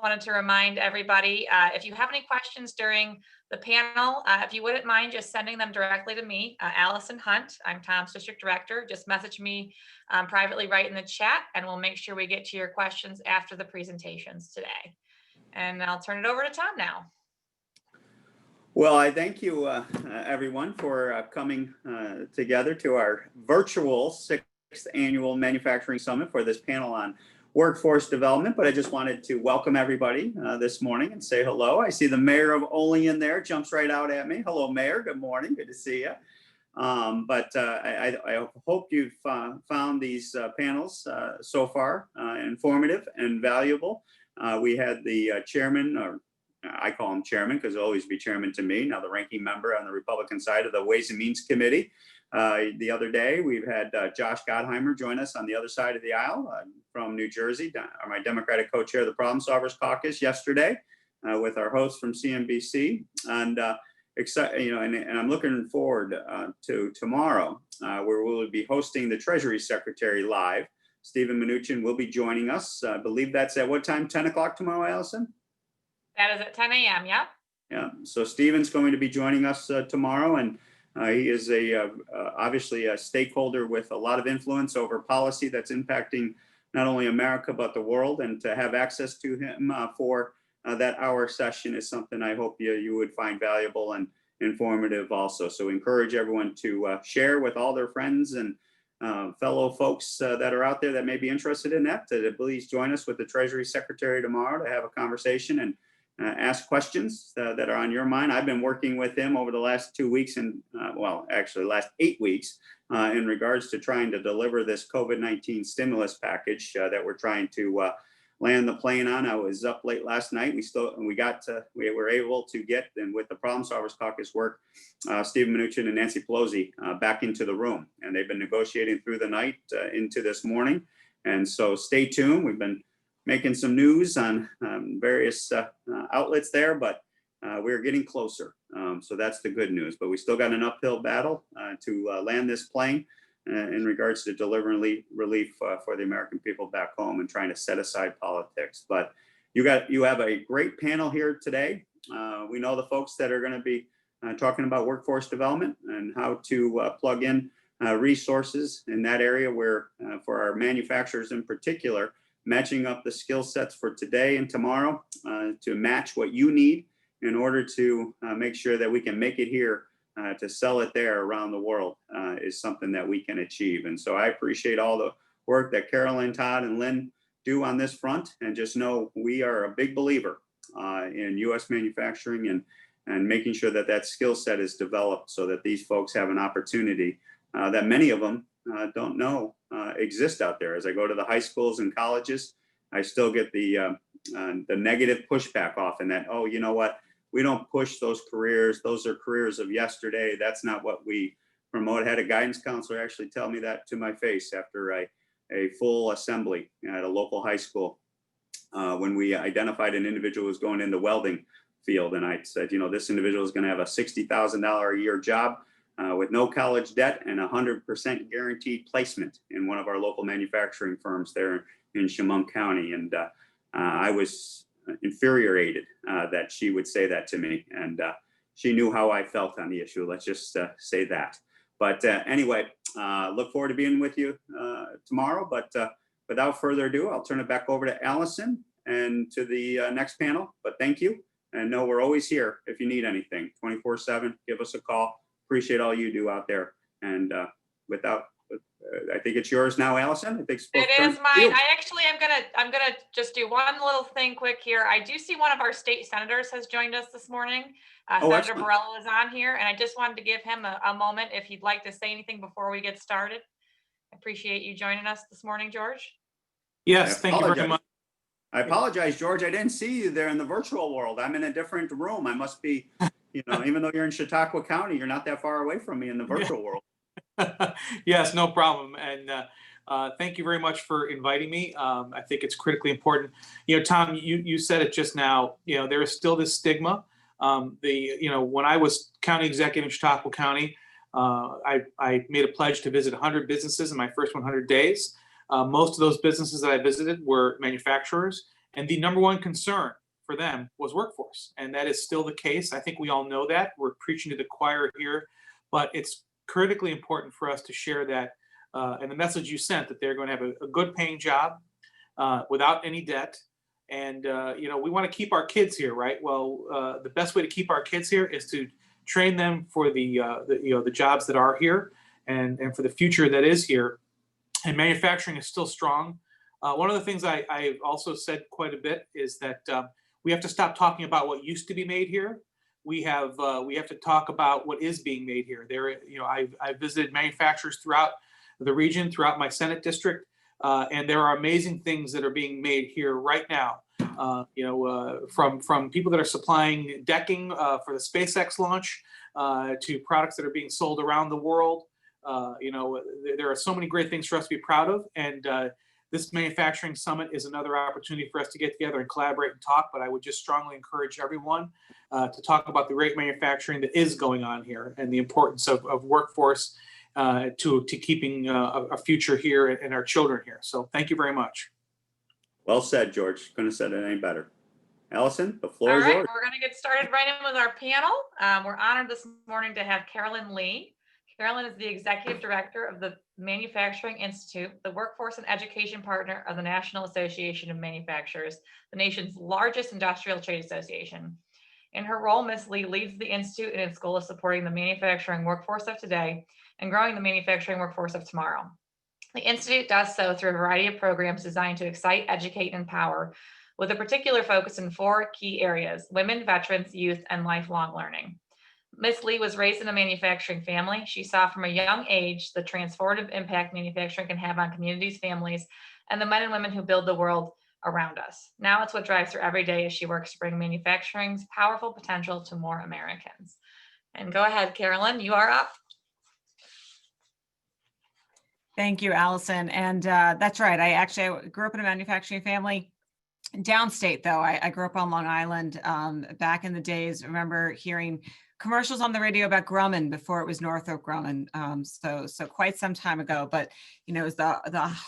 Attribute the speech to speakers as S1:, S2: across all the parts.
S1: wanted to remind everybody, if you have any questions during the panel, if you wouldn't mind just sending them directly to me, Allison Hunt. I'm Tom's district director. Just message me privately right in the chat, and we'll make sure we get to your questions after the presentations today. And I'll turn it over to Tom now.
S2: Well, I thank you, everyone, for coming together to our virtual 6th annual Manufacturing Summit for this panel on workforce development. But I just wanted to welcome everybody this morning and say hello. I see the mayor of Olean there, jumps right out at me. Hello, Mayor. Good morning. Good to see you. I hope you've found these panels so far informative and valuable. We had the chairman, or I call him chairman because he'll always be chairman to me, now the ranking member on the Republican side of the Ways and Means Committee. The other day, we've had Josh Gottheimer join us on the other side of the aisle from New Jersey, my Democratic co-chair of the Problem Solvers Caucus yesterday with our host from CNBC. And and I'm looking forward to tomorrow where we'll be hosting the Treasury Secretary live. Steven Mnuchin will be joining us. I believe that's at what time? 10 o'clock tomorrow, Allison?
S1: That is at 10 a.m. Yeah.
S2: Yeah. So Steven's going to be joining us tomorrow, and he is obviously a stakeholder with a lot of influence over policy that's impacting not only America but the world. And to have access to him for that hour session is something I hope you would find valuable and informative also. So encourage everyone to share with all their friends and fellow folks that are out there that may be interested in that, to please join us with the Treasury Secretary tomorrow to have a conversation and ask questions that are on your mind. I've been working with him over the last 2 weeks and well, actually last 8 weeks in regards to trying to deliver this COVID-19 stimulus package that we're trying to land the plane on. I was up late last night. We were able to get, and with the Problem Solvers Caucus work, Steven Mnuchin and Nancy Pelosi back into the room, and they've been negotiating through the night into this morning. And so stay tuned. We've been making some news on various outlets there, but we're getting closer. So that's the good news, but we still got an uphill battle to land this plane in regards to delivering relief for the American people back home and trying to set aside politics. But you have a great panel here today. We know the folks that are going to be talking about workforce development and how to plug in resources in that area where for our manufacturers in particular, matching up the skill sets for today and tomorrow to match what you need in order to make sure that we can make it here to sell it there around the world is something that we can achieve. And so I appreciate all the work that Carolyn, Todd, and Lynn do on this front, and just know we are a big believer in U.S. manufacturing and making sure that that skill set is developed so that these folks have an opportunity that many of them don't know exist out there. As I go to the high schools and colleges, I still get the negative pushback often that, oh, you know what, we don't push those careers. Those are careers of yesterday. That's not what we promote. I had a guidance counselor actually tell me that to my face after a full assembly at a local high school when we identified an individual who was going in the welding field. And I said, you know, this individual is going to have a $60,000 a year job with no college debt and 100% guaranteed placement in one of our local manufacturing firms there in Chemung County. And I was infuriated that she would say that to me. And she knew how I felt on the issue. Let's just say that. But anyway, look forward to being with you tomorrow. But without further ado, I'll turn it back over to Allison and to the next panel. But thank you. And know we're always here if you need anything, 24/7. Give us a call. Appreciate all you do out there. And I think it's yours now, Allison. I think
S1: it is mine. I'm gonna just do one little thing quick here. I do see one of our state senators has joined us this morning. Senator Borrell is on here, and I just wanted to give him a moment if he'd like to say anything before we get started. I appreciate you joining us this morning, George.
S3: Yes, thank you very much.
S2: I apologize, George. I didn't see you there in the virtual world. I'm in a different room. I must be, even though you're in Chautauqua County, you're not that far away from me in the virtual world.
S3: Yes, no problem. And thank you very much for inviting me. I think it's critically important. Tom, you said it just now, there is still this stigma. When I was county executive in Chautauqua County, I made a pledge to visit 100 businesses in my first 100 days. Most of those businesses that I visited were manufacturers. And the number one concern for them was workforce. And that is still the case. I think we all know that. We're preaching to the choir here, but it's critically important for us to share that and the message you sent, that they're going to have a good paying job without any debt. And, we want to keep our kids here, right? Well, the best way to keep our kids here is to train them for the jobs that are here and for the future that is here. And manufacturing is still strong. One of the things I've also said quite a bit is that we have to stop talking about what used to be made here. We have to talk about what is being made here. I've visited manufacturers throughout the region, throughout my Senate district, and there are amazing things that are being made here right now. From people that are supplying decking for the SpaceX launch to products that are being sold around the world. There are so many great things for us to be proud of, and this manufacturing summit is another opportunity for us to get together and collaborate and talk. But I would just strongly encourage everyone to talk about the great manufacturing that is going on here and the importance of workforce to keeping a future here and our children here. So thank you very much.
S2: Well said, George. Couldn't have said it any better. Allison, the floor
S1: All
S2: is
S1: right,
S2: yours.
S1: we're going to get started right in with our panel. We're honored this morning to have Carolyn Lee. Carolyn is the Executive Director of the Manufacturing Institute, the workforce and education partner of the National Association of Manufacturers, the nation's largest industrial trade association. In her role, Ms. Lee leads the Institute in its goal of supporting the manufacturing workforce of today and growing the manufacturing workforce of tomorrow. The Institute does so through a variety of programs designed to excite, educate, and empower, with a particular focus in 4 key areas: women, veterans, youth, and lifelong learning. Ms. Lee was raised in a manufacturing family. She saw from a young age the transformative impact manufacturing can have on communities, families, and the men and women who build the world around us. Now it's what drives her every day as she works to bring manufacturing's powerful potential to more Americans. And go ahead, Carolyn, you are up.
S4: Thank you, Allison. And that's right. I grew up in a manufacturing family. Downstate, though, I grew up on Long Island back in the days. I remember hearing commercials on the radio about Grumman before it was Northrop Grumman. So quite some time ago, but it was the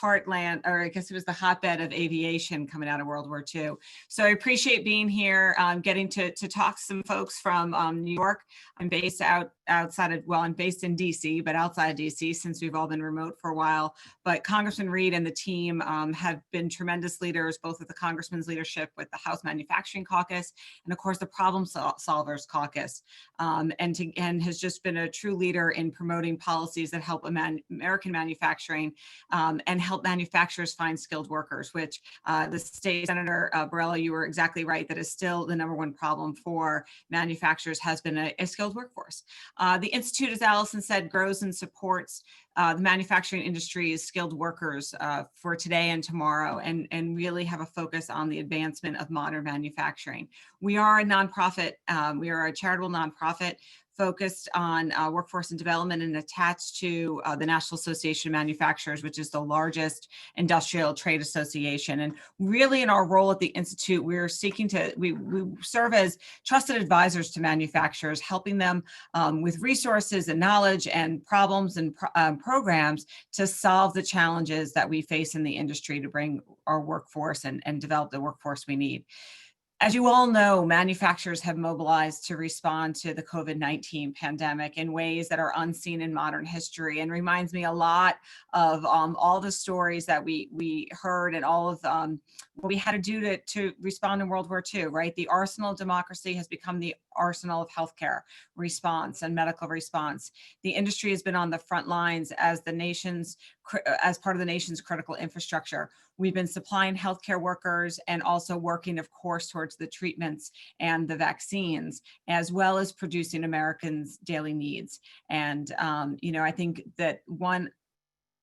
S4: heartland, or I guess it was the hotbed of aviation coming out of World War II. So I appreciate being here, getting to talk to some folks from New York. I'm based I'm based in DC, but outside of DC, since we've all been remote for a while. But Congressman Reed and the team have been tremendous leaders, both with the Congressman's leadership with the House Manufacturing Caucus, and of course the Problem Solvers Caucus. And has just been a true leader in promoting policies that help American manufacturing and help manufacturers find skilled workers, which the state senator, Borrello, you were exactly right, that is still the #1 problem for manufacturers has been a skilled workforce. The Institute, as Allison said, grows and supports the manufacturing industry's skilled workers for today and tomorrow, and really have a focus on the advancement of modern manufacturing. We are a nonprofit. We are a charitable nonprofit focused on workforce and development and attached to the National Association of Manufacturers, which is the largest industrial trade association. And really in our role at the Institute, we're seeking to, we serve as trusted advisors to manufacturers, helping them with resources and knowledge and problems and programs to solve the challenges that we face in the industry to bring our workforce and develop the workforce we need. As you all know, manufacturers have mobilized to respond to the COVID-19 pandemic in ways that are unseen in modern history, and reminds me a lot of all the stories that we heard and all of what we had to do to respond in World War II, right? The arsenal of democracy has become the arsenal of healthcare response and medical response. The industry has been on the front lines as part of the nation's critical infrastructure. We've been supplying healthcare workers and also working, of course, towards the treatments and the vaccines, as well as producing Americans' daily needs. And, I think that one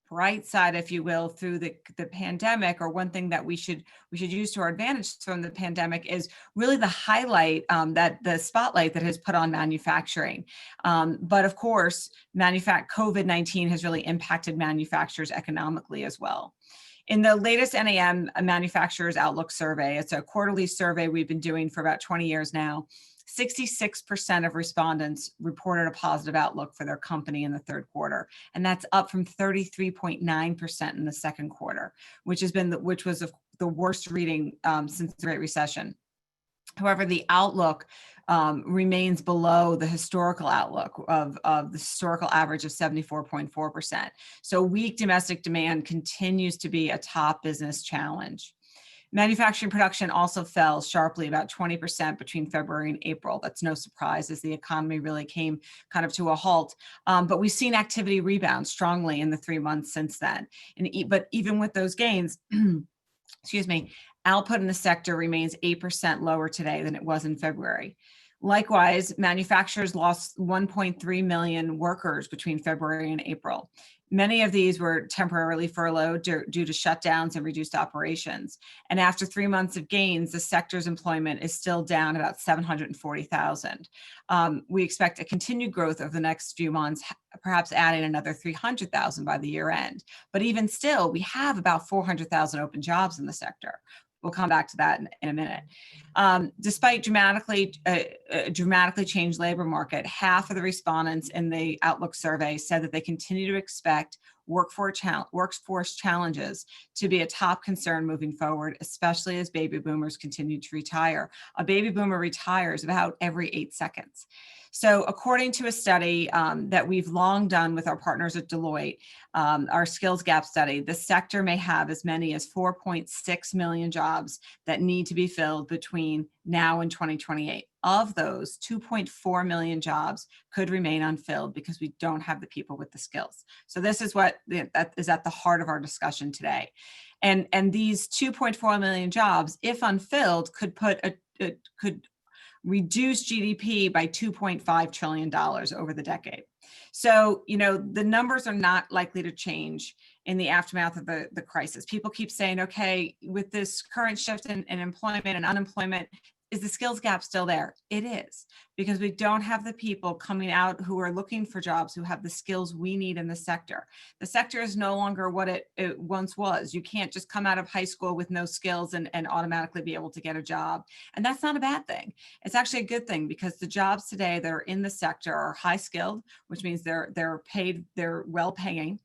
S4: bright side, if you will, through the pandemic, or one thing that we should use to our advantage from the pandemic, is really the highlight, that the spotlight that has put on manufacturing. But of course, COVID-19 has really impacted manufacturers economically as well. In the latest NAM Manufacturers Outlook Survey, it's a quarterly survey we've been doing for about 20 years now, 66% of respondents reported a positive outlook for their company in the third quarter, and that's up from 33.9% in the second quarter, which was the worst reading since the Great Recession. However, the outlook remains below the historical outlook of the historical average of 74.4%. So weak domestic demand continues to be a top business challenge. Manufacturing production also fell sharply, about 20% between February and April. That's no surprise, as the economy really came kind of to a halt. But we've seen activity rebound strongly in the 3 months since then. But even with those gains, excuse me, output in the sector remains 8% lower today than it was in February. Likewise, manufacturers lost 1.3 million workers between February and April. Many of these were temporarily furloughed due to shutdowns and reduced operations. And after 3 months of gains, the sector's employment is still down about 740,000. We expect a continued growth over the next few months, perhaps adding another 300,000 by the year end. But even still, we have about 400,000 open jobs in the sector. We'll come back to that in a minute. Despite dramatically changed labor market, half of the respondents in the Outlook survey said that they continue to expect workforce challenges to be a top concern moving forward, especially as baby boomers continue to retire. A baby boomer retires about every 8 seconds. So according to a study that we've long done with our partners at Deloitte, our skills gap study, the sector may have as many as 4.6 million jobs that need to be filled between now and 2028. Of those, 2.4 million jobs could remain unfilled because we don't have the people with the skills. So this is what that is at the heart of our discussion today. And these 2.4 million jobs, if unfilled, could reduce GDP by $2.5 trillion over the decade. So, the numbers are not likely to change in the aftermath of the crisis. People keep saying, okay, with this current shift in employment and unemployment, is the skills gap still there? It is, because we don't have the people coming out who are looking for jobs who have the skills we need in the sector. The sector is no longer what it once was. You can't just come out of high school with no skills and automatically be able to get a job. And that's not a bad thing. It's actually a good thing, because the jobs today that are in the sector are high skilled, which means they're paid, they're well paying.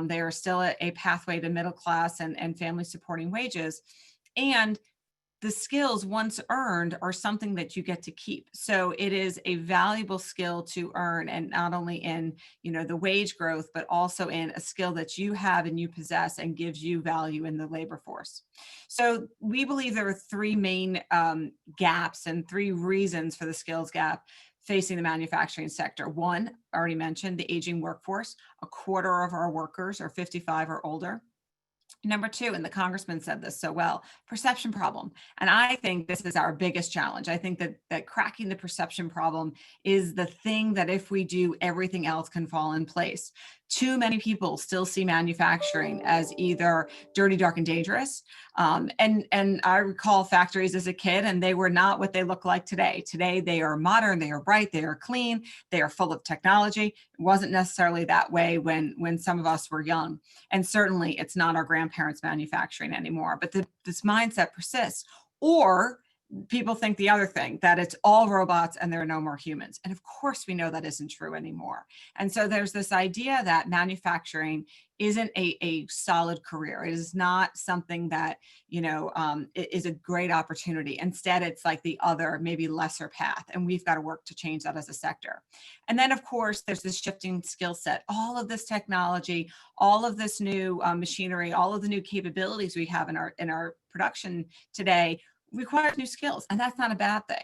S4: They are still a pathway to middle class and family supporting wages. And the skills once earned are something that you get to keep. So it is a valuable skill to earn, and not only in, the wage growth, but also in a skill that you have and you possess and gives you value in the labor force. So we believe there are 3 main gaps and 3 reasons for the skills gap facing the manufacturing sector. One, I already mentioned, the aging workforce. A quarter of our workers are 55 or older. Number 2, and the congressman said this so well, perception problem. And I think this is our biggest challenge. I think that cracking the perception problem is the thing that, if we do, everything else can fall in place. Too many people still see manufacturing as either dirty, dark, and dangerous. And I recall factories as a kid, and they were not what they look like today. Today, they are modern, they are bright, they are clean, they are full of technology. It wasn't necessarily that way when some of us were young. And certainly it's not our grandparents' manufacturing anymore, but this mindset persists. Or people think the other thing, that it's all robots and there are no more humans. And of course, we know that isn't true anymore. And so there's this idea that manufacturing isn't a solid career. It is not something that, is a great opportunity. Instead, it's like the other, maybe lesser path. And we've got to work to change that as a sector. And then, of course, there's this shifting skill set. All of this technology, all of this new machinery, all of the new capabilities we have in our production today requires new skills, and that's not a bad thing.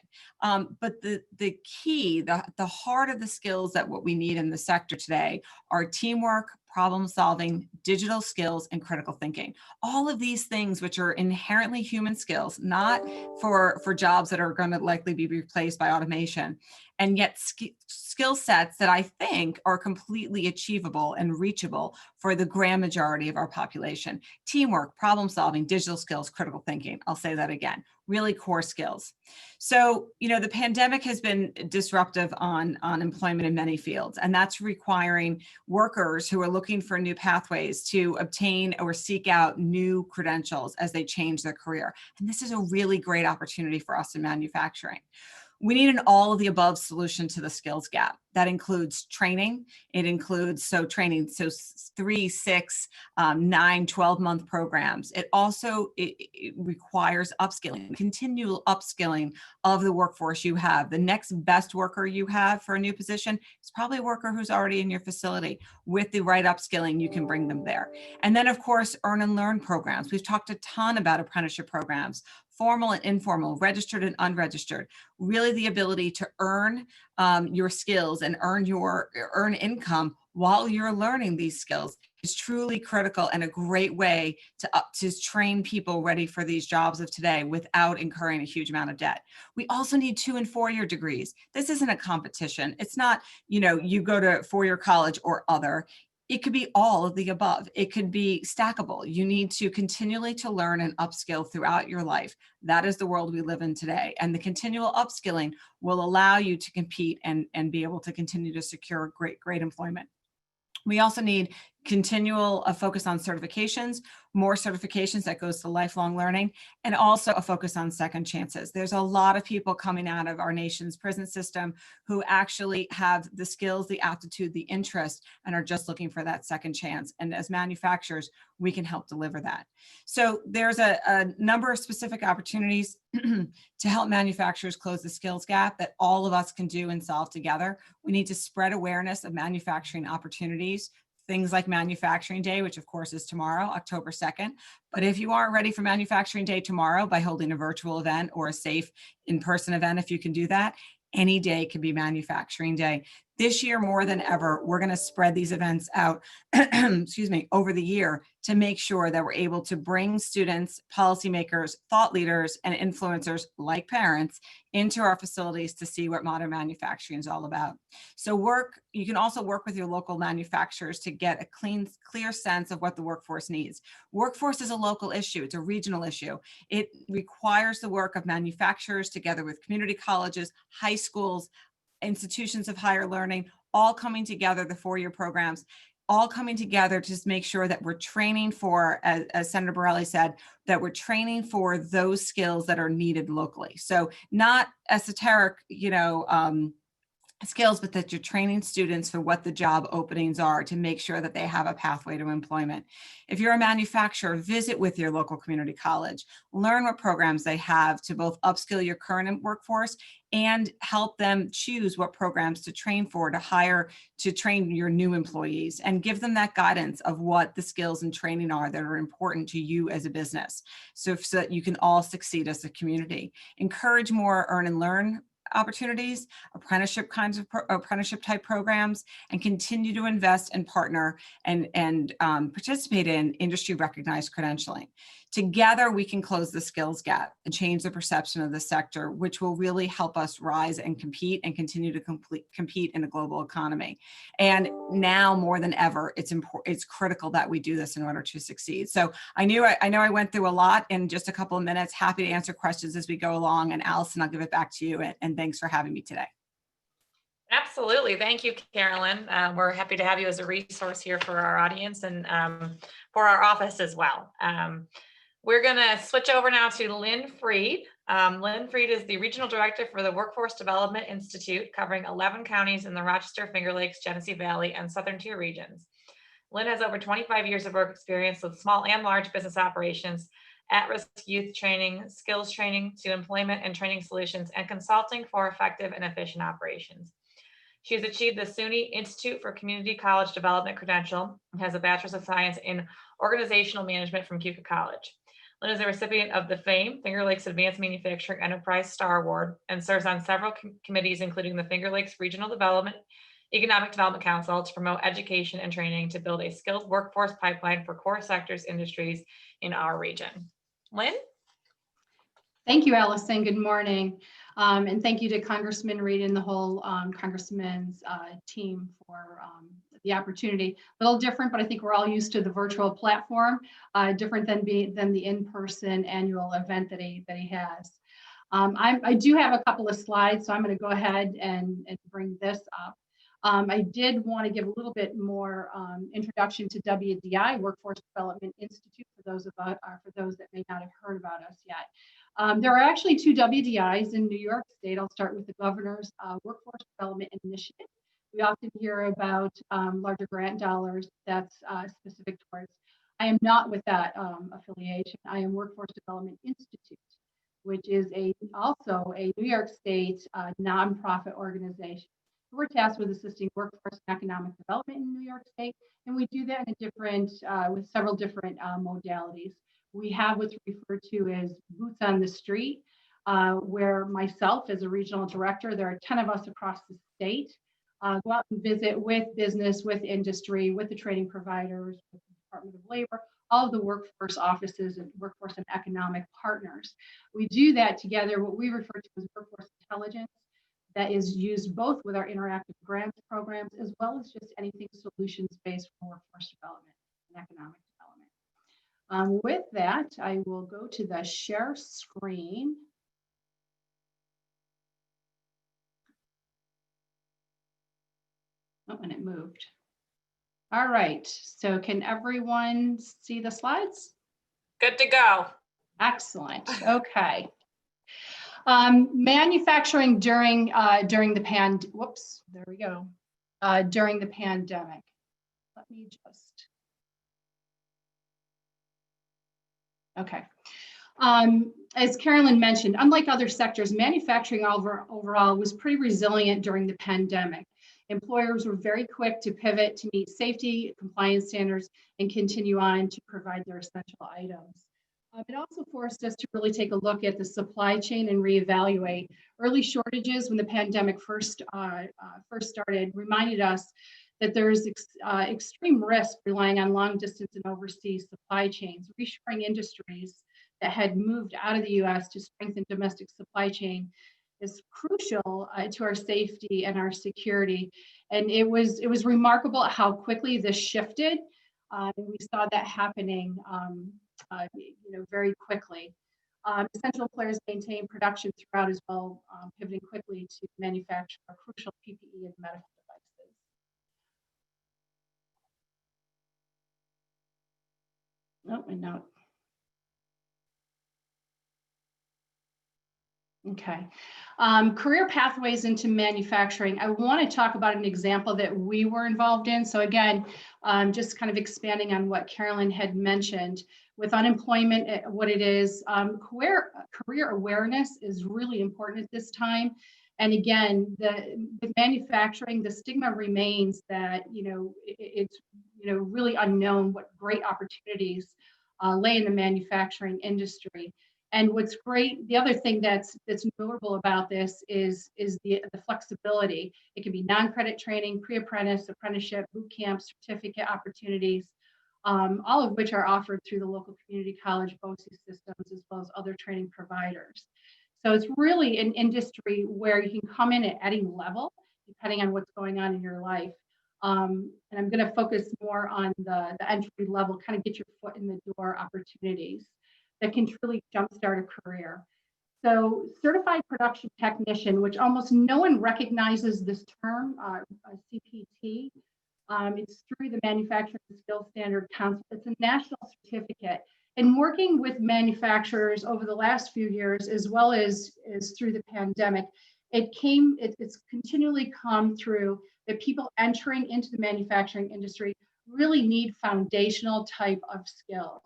S4: But the key, the heart of the skills that what we need in the sector today are teamwork, problem solving, digital skills, and critical thinking. All of these things, which are inherently human skills, not for jobs that are going to likely be replaced by automation, and yet skill sets that I think are completely achievable and reachable for the grand majority of our population. Teamwork, problem solving, digital skills, critical thinking. I'll say that again. really core skills. So, the pandemic has been disruptive on employment in many fields, and that's requiring workers who are looking for new pathways to obtain or seek out new credentials as they change their career. And this is a really great opportunity for us in manufacturing. We need an all of the above solution to the skills gap. That includes training. It includes training, 3, 6, 9, 12-month programs. It also it requires upskilling, continual upskilling of the workforce you have. The next best worker you have for a new position is probably a worker who's already in your facility. With the right upskilling, you can bring them there. And then, of course, earn and learn programs. We've talked a ton about apprenticeship programs, formal and informal, registered and unregistered. Really the ability to earn your skills and earn income while you're learning these skills is truly critical and a great way to train people ready for these jobs of today without incurring a huge amount of debt. We also need 2- and 4-year degrees. This isn't a competition. It's not, you go to 4-year college or other. It could be all of the above. It could be stackable. You need to continually to learn and upskill throughout your life. That is the world we live in today. And the continual upskilling will allow you to compete and be able to continue to secure great employment. We also need continual focus on certifications, more certifications that goes to lifelong learning, and also a focus on second chances. There's a lot of people coming out of our nation's prison system who actually have the skills, the aptitude, the interest, and are just looking for that second chance. And as manufacturers, we can help deliver that. So there's a number of specific opportunities to help manufacturers close the skills gap that all of us can do and solve together. We need to spread awareness of manufacturing opportunities, things like Manufacturing Day, which of course is tomorrow, October 2nd. But if you aren't ready for Manufacturing Day tomorrow by holding a virtual event or a safe in-person event, if you can do that, any day can be Manufacturing Day. This year, more than ever, we're going to spread these events out, over the year to make sure that we're able to bring students, policymakers, thought leaders, and influencers like parents into our facilities to see what modern manufacturing is all about. So you can also work with your local manufacturers to get a clear sense of what the workforce needs. Workforce is a local issue. It's a regional issue. It requires the work of manufacturers together with community colleges, high schools, institutions of higher learning, all coming together, the 4-year programs, all coming together to just make sure that we're training for, as Senator Borelli said, that we're training for those skills that are needed locally. So not esoteric, skills, but that you're training students for what the job openings are to make sure that they have a pathway to employment. If you're a manufacturer, visit with your local community college, learn what programs they have to both upskill your current workforce and help them choose what programs to train for, to train your new employees, and give them that guidance of what the skills and training are that are important to you as a business, so that you can all succeed as a community. Encourage more earn and learn opportunities, apprenticeship type programs, and continue to invest and partner and participate in industry recognized credentialing. Together, we can close the skills gap and change the perception of the sector, which will really help us rise and compete and continue to compete in a global economy. And now more than ever, it's critical that we do this in order to succeed. So I know I went through a lot in just a couple of minutes. Happy to answer questions as we go along. And Allison, I'll give it back to you. And thanks for having me today.
S1: Absolutely. Thank you, Carolyn. We're happy to have you as a resource here for our audience and for our office as well. We're going to switch over now to Lynn Freed. Lynn Freed is the Regional Director for the Workforce Development Institute, covering 11 counties in the Rochester, Finger Lakes, Genesee Valley, and Southern Tier regions. Lynn has over 25 years of work experience with small and large business operations, at-risk youth training, skills training to employment and training solutions, and consulting for effective and efficient operations. She has achieved the SUNY Institute for Community College Development credential and has a Bachelor's of Science in Organizational Management from Keuka College. Lynn is a recipient of the FAME, Finger Lakes Advanced Manufacturing Enterprise Star Award, and serves on several committees, including the Finger Lakes Regional Development, Economic Development Council, to promote education and training to build a skilled workforce pipeline for core sectors industries in our region. Lynn?
S5: Thank you, Allison. Good morning. And thank you to Congressman Reed and the whole Congressman's team for the opportunity. A little different, but I think we're all used to the virtual platform, different than the in-person annual event that he has. I do have a couple of slides, so I'm going to go ahead and bring this up. I did want to give a little bit more introduction to WDI, Workforce Development Institute, for those that may not have heard about us yet. There are actually 2 WDIs in New York State. I'll start with the Governor's Workforce Development Initiative. We often hear about larger grant dollars that's specific towards. I am not with that affiliation. I am Workforce Development Institute, which is also a New York State nonprofit organization. We're tasked with assisting workforce and economic development in New York State, and we do that in with several different modalities. We have what's referred to as boots on the street, where myself as a regional director, there are 10 of us across the state, go out and visit with business, with industry, with the training providers, with the Department of Labor, all of the workforce offices and workforce and economic partners. We do that together, what we refer to as workforce intelligence, that is used both with our interactive grants programs as well as just anything solutions-based for workforce development and economic development. With that, I will go to the share screen. Oh, and it moved. All right, so can everyone see the slides?
S1: Good to go.
S5: Excellent, okay. Manufacturing during the during the pandemic. Let me just, okay. As Carolyn mentioned, unlike other sectors, manufacturing overall was pretty resilient during the pandemic. Employers were very quick to pivot to meet safety, compliance standards, and continue on to provide their essential items. It also forced us to really take a look at the supply chain and reevaluate. Early shortages when the pandemic first started reminded us that there's extreme risk relying on long distance and overseas supply chains. Reshoring industries that had moved out of the US to strengthen domestic supply chain is crucial to our safety and our security. And it was remarkable how quickly this shifted. And we saw that happening very quickly. Essential players maintain production throughout as well, pivoting quickly to manufacture crucial PPE and medical devices. Oh, and now. Okay. Career pathways into manufacturing. I want to talk about an example that we were involved in. So again, just kind of expanding on what Carolyn had mentioned. With unemployment, what it is, career awareness is really important at this time. And again, with manufacturing, the stigma remains that it's really unknown what great opportunities lay in the manufacturing industry. And what's great, the other thing that's notable about this is the flexibility. It can be non-credit training, pre-apprentice, apprenticeship, boot camp, certificate opportunities, all of which are offered through the local community college BOCES systems, as well as other training providers. So it's really an industry where you can come in at any level, depending on what's going on in your life. And I'm going to focus more on the entry level, kind of get your foot in the door opportunities that can truly jumpstart a career. So certified production technician, which almost no one recognizes this term, CPT. It's through the Manufacturing Skills Standard Council. It's a national certificate. And working with manufacturers over the last few years, as well as through the pandemic, it's continually come through that people entering into the manufacturing industry really need foundational type of skills.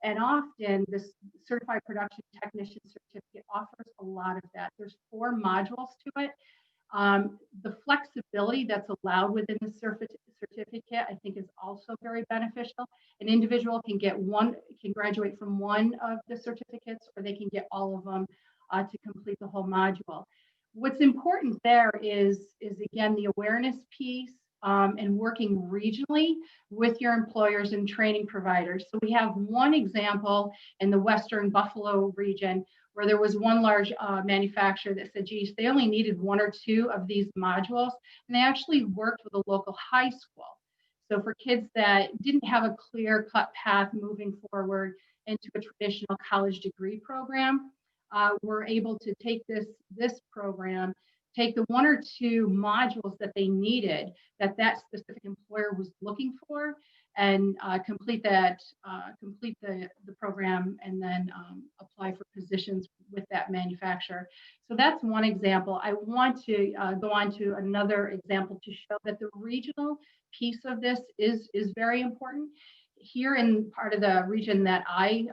S5: And often this certified production technician certificate offers a lot of that. There's 4 modules to it. The flexibility that's allowed within the certificate, I think, is also very beneficial. An individual can graduate from one of the certificates, or they can get all of them to complete the whole module. What's important there is again, the awareness piece, and working regionally with your employers and training providers. So we have one example in the Western Buffalo region where there was one large manufacturer that said, geez, they only needed 1 or 2 of these modules, and they actually worked with a local high school. So for kids that didn't have a clear-cut path moving forward into a traditional college degree program, were able to take this program, take the 1 or 2 modules that they needed that specific employer was looking for, and complete the program, and then apply for positions with that manufacturer. So that's one example. I want to go on to another example to show that the regional piece of this is very important. Here in part of the region that I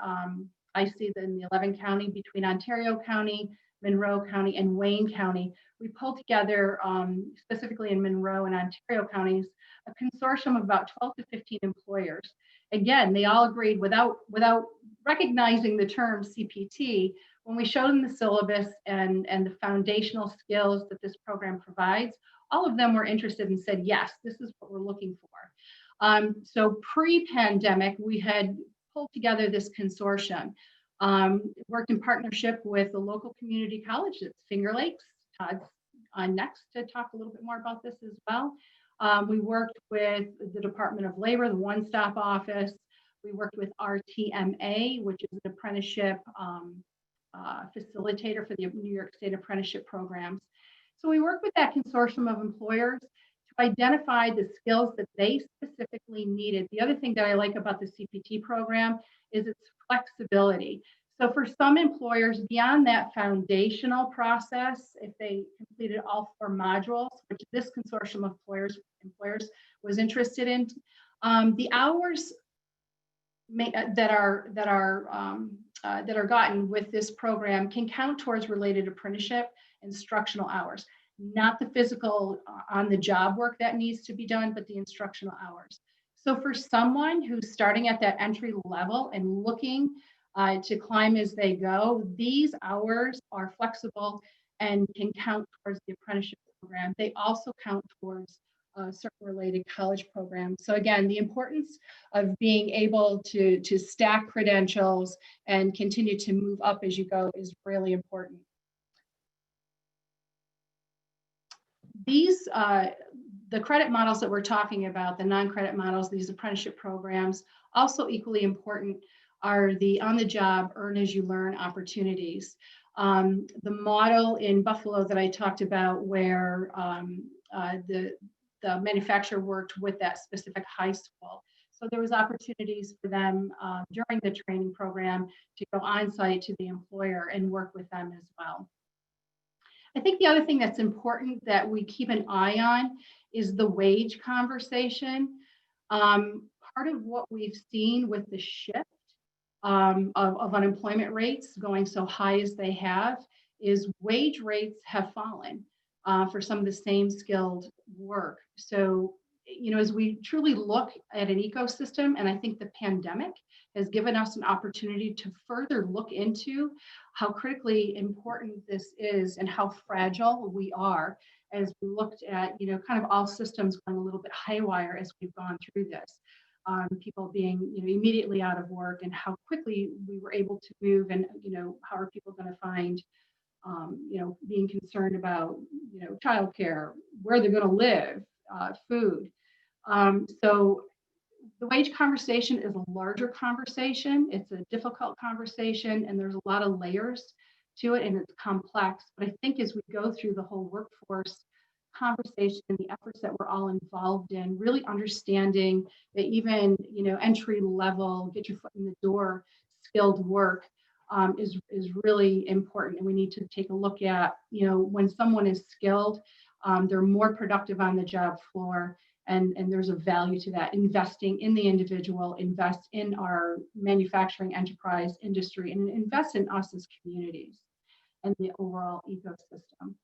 S5: see that in the 11 county, between Ontario County, Monroe County, and Wayne County, we pulled together, specifically in Monroe and Ontario counties, a consortium of about 12 to 15 employers. Again, they all agreed without recognizing the term CPT. When we showed them the syllabus and the foundational skills that this program provides, all of them were interested and said, yes, this is what we're looking for. So pre-pandemic, we had pulled together this consortium, worked in partnership with the local community college at Finger Lakes. Todd's on next to talk a little bit more about this as well. We worked with the Department of Labor, the One Stop Office. We worked with RTMA, which is an apprenticeship facilitator for the New York State apprenticeship programs. So we worked with that consortium of employers to identify the skills that they specifically needed. The other thing that I like about the CPT program is its flexibility. So for some employers, beyond that foundational process, if they completed all 4 modules, which this consortium of employers was interested in, the hours that are gotten with this program can count towards related apprenticeship instructional hours, not the physical on-the-job work that needs to be done, but the instructional hours. So for someone who's starting at that entry level and looking to climb as they go, these hours are flexible and can count towards the apprenticeship program. They also count towards certain related college programs. So again, the importance of being able to stack credentials and continue to move up as you go is really important. These, the credit models that we're talking about, the non-credit models, these apprenticeship programs, also equally important are the on-the-job, earn-as-you-learn opportunities. The model in Buffalo that I talked about, where the manufacturer worked with that specific high school. So there was opportunities for them during the training program to go on site to the employer and work with them as well. I think the other thing that's important that we keep an eye on is the wage conversation. Part of what we've seen with the shift of unemployment rates going so high as they have is wage rates have fallen for some of the same skilled work. So, you know, as we truly look at an ecosystem, and I think the pandemic has given us an opportunity to further look into how critically important this is and how fragile we are as we looked at, you know, kind of all systems going a little bit haywire as we've gone through this. People being, you know, immediately out of work, and how quickly we were able to move, and, you know, how are people going to find, you know, being concerned about, you know, childcare, where they're going to live, food. So the wage conversation is a larger conversation. It's a difficult conversation, and there's a lot of layers to it, and it's complex. But I think as we go through the whole workforce conversation and the efforts that we're all involved in, really understanding that even, you know, entry level, get your foot in the door, skilled work is really important. And we need to take a look at, you know, when someone is skilled, they're more productive on the job floor, and there's a value to that. Investing in the individual, invest in our manufacturing enterprise industry, and invest in us as communities and the overall ecosystem.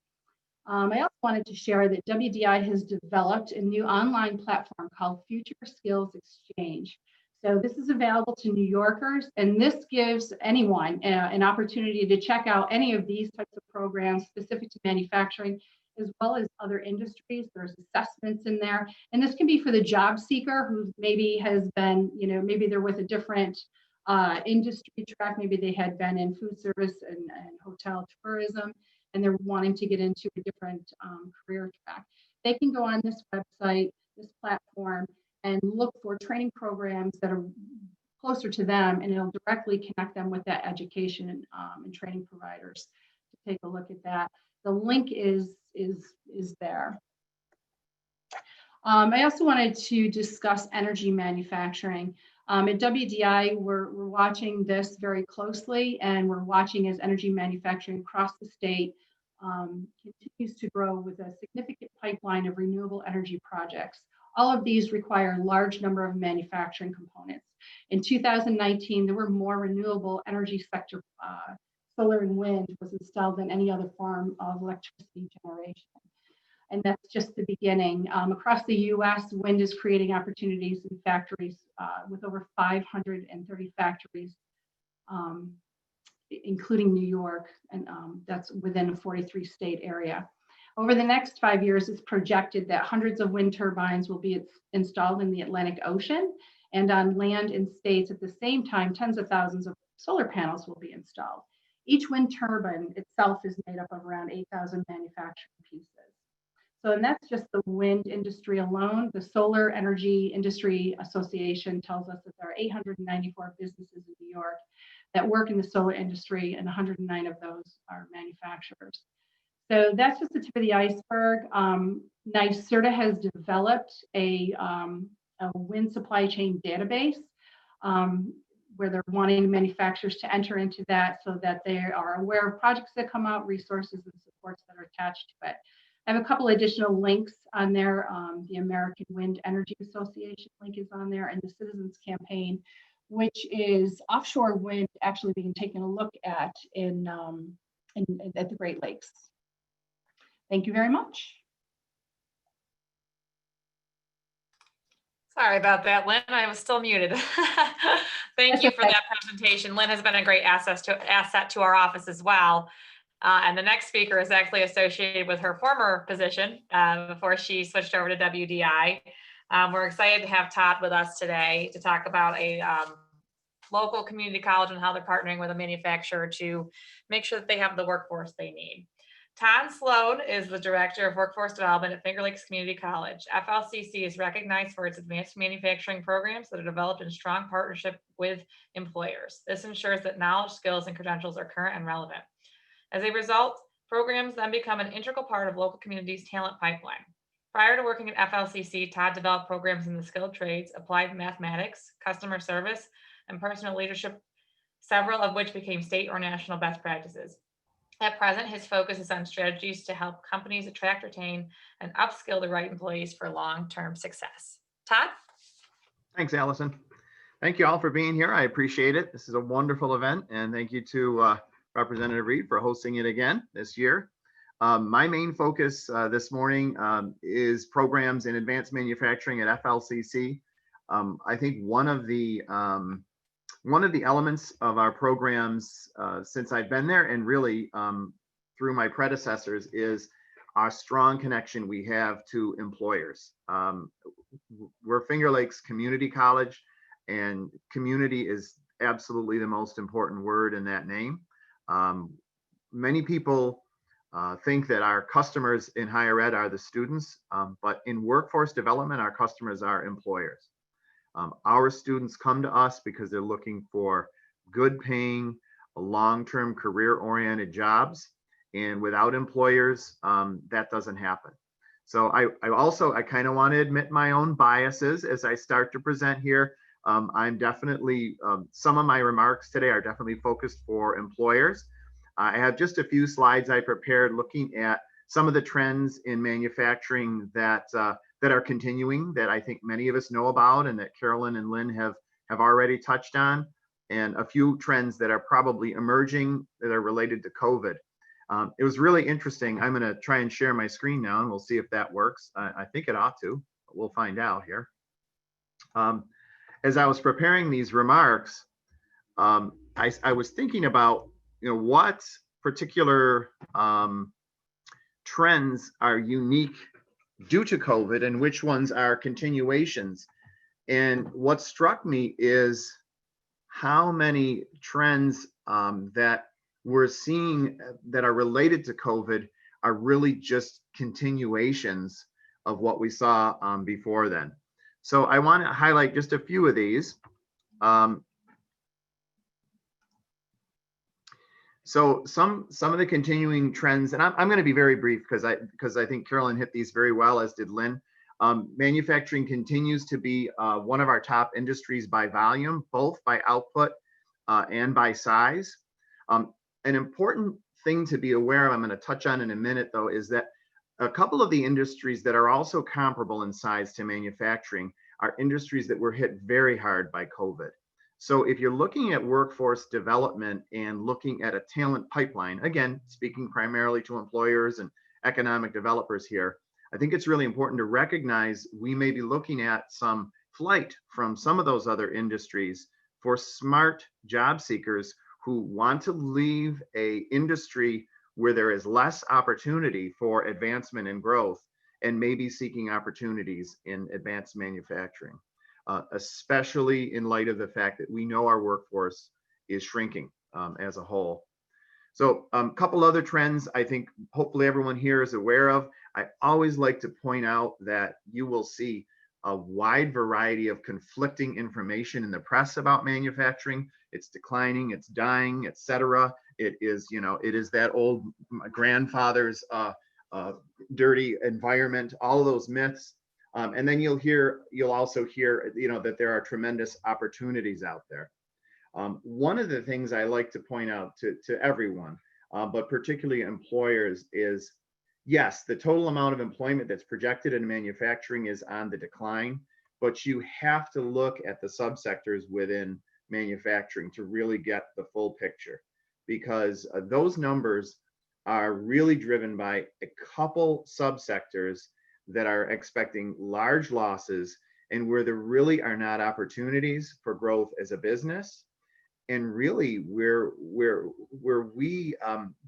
S5: I also wanted to share that WDI has developed a new online platform called Future Skills Exchange. So this is available to New Yorkers, and this gives anyone an opportunity to check out any of these types of programs specific to manufacturing, as well as other industries. There's assessments in there, and this can be for the job seeker who maybe has been, you know, maybe they're with a different industry track. Maybe they had been in food service and hotel tourism, and they're wanting to get into a different career track. They can go on this website, this platform, and look for training programs that are closer to them, and it'll directly connect them with that education and training providers to take a look at that. The link is there. I also wanted to discuss energy manufacturing. At WDI, we're watching this very closely, and we're watching as energy manufacturing across the state continues to grow with a significant pipeline of renewable energy projects. All of these require a large number of manufacturing components. In 2019, there were more renewable energy sector, solar and wind was installed than any other form of electricity generation. And that's just the beginning. Across the US, wind is creating opportunities in factories with over 530 factories, including New York, and that's within a 43 state area. Over the next 5 years, it's projected that hundreds of wind turbines will be installed in the Atlantic Ocean and on land in states. At the same time, tens of thousands of solar panels will be installed. Each wind turbine itself is made up of around 8,000 manufacturing pieces. So, and that's just the wind industry alone. The Solar Energy Industry Association tells us that there are 894 businesses in New York that work in the solar industry, and 109 of those are manufacturers. So that's just the tip of the iceberg. NYSERDA has developed a wind supply chain database where they're wanting manufacturers to enter into that so that they are aware of projects that come out, resources and supports that are attached to it. I have a couple additional links on there. The American Wind Energy Association link is on there, and the Citizens Campaign, which is offshore wind actually being taken a look at at the Great Lakes. Thank you very much.
S1: Sorry about that, Lynn. I was still muted. Thank you for that presentation. Lynn has been a great asset to our office as well. And the next speaker is actually associated with her former position before she switched over to WDI. We're excited to have Todd with us today to talk about a local community college and how they're partnering with a manufacturer to make sure that they have the workforce they need. Todd Sloan is the Director of Workforce Development at Finger Lakes Community College. FLCC is recognized for its advanced manufacturing programs that are developed in strong partnership with employers. This ensures that knowledge, skills, and credentials are current and relevant. As a result, programs then become an integral part of local communities' talent pipeline. Prior to working at FLCC, Todd developed programs in the skilled trades, applied mathematics, customer service, and personal leadership, several of which became state or national best practices. At present, his focus is on strategies to help companies attract, retain, and upskill the right employees for long-term success. Todd?
S6: Thanks, Allison. Thank you all for being here. I appreciate it. This is a wonderful event, and thank you to Representative Reed for hosting it again this year. My main focus this morning is programs in advanced manufacturing at FLCC. I think one of the elements of our programs since I've been there, and really through my predecessors, is our strong connection we have to employers. We're Finger Lakes Community College, and community is absolutely the most important word in that name. Many people think that our customers in higher ed are the students, but in workforce development, our customers are employers. Our students come to us because they're looking for good paying, long-term career-oriented jobs. And without employers, that doesn't happen. So I kind of want to admit my own biases as I start to present here. I'm definitely, some of my remarks today are definitely focused for employers. I have just a few slides I prepared looking at some of the trends in manufacturing that are continuing, that I think many of us know about and that Carolyn and Lynn have already touched on, and a few trends that are probably emerging that are related to COVID. It was really interesting. I'm going to try and share my screen now, and we'll see if that works. I think it ought to, but we'll find out here. As I was preparing these remarks, I was thinking about, what particular trends are unique due to COVID and which ones are continuations. And what struck me is how many trends that we're seeing that are related to COVID are really just continuations of what we saw before then. So I want to highlight just a few of these. So some of the continuing trends, and I'm going to be very brief because I think Carolyn hit these very well, as did Lynn. Manufacturing continues to be one of our top industries by volume, both by output and by size. An important thing to be aware of, I'm going to touch on in a minute though, is that a couple of the industries that are also comparable in size to manufacturing are industries that were hit very hard by COVID. So if you're looking at workforce development and looking at a talent pipeline, again, speaking primarily to employers and economic developers here, I think it's really important to recognize we may be looking at some flight from some of those other industries for smart job seekers who want to leave a industry where there is less opportunity for advancement and growth and maybe seeking opportunities in advanced manufacturing. Especially in light of the fact that we know our workforce is shrinking as a whole. So a couple other trends I think hopefully everyone here is aware of. I always like to point out that you will see a wide variety of conflicting information in the press about manufacturing. It's declining, it's dying, etc. It is, it is that old grandfather's dirty environment, all of those myths. And then you'll also hear, that there are tremendous opportunities out there. One of the things I like to point out to everyone, but particularly employers, is yes, the total amount of employment that's projected in manufacturing is on the decline, but you have to look at the subsectors within manufacturing to really get the full picture, because those numbers are really driven by a couple subsectors that are expecting large losses and where there really are not opportunities for growth as a business, and really where we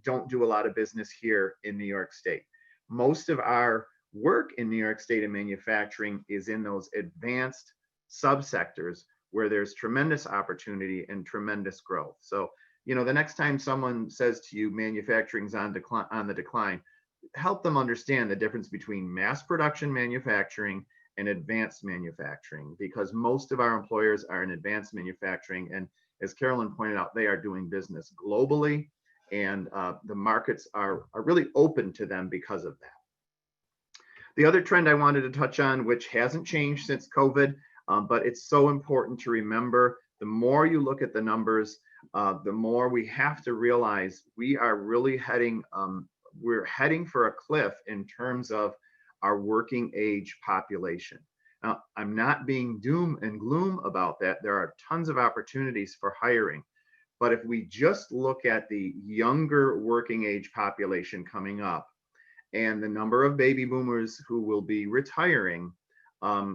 S6: don't do a lot of business here in New York State. Most of our work in New York State in manufacturing is in those advanced subsectors where there's tremendous opportunity and tremendous growth. So, the next time someone says to you manufacturing's on the decline, help them understand the difference between mass production manufacturing and advanced manufacturing, because most of our employers are in advanced manufacturing. And as Carolyn pointed out, they are doing business globally, and the markets are really open to them because of that. The other trend I wanted to touch on, which hasn't changed since COVID, but it's so important to remember, the more you look at the numbers, the more we have to realize we are really we're heading for a cliff in terms of our working age population. Now, I'm not being doom and gloom about that. There are tons of opportunities for hiring. But if we just look at the younger working age population coming up and the number of baby boomers who will be retiring, the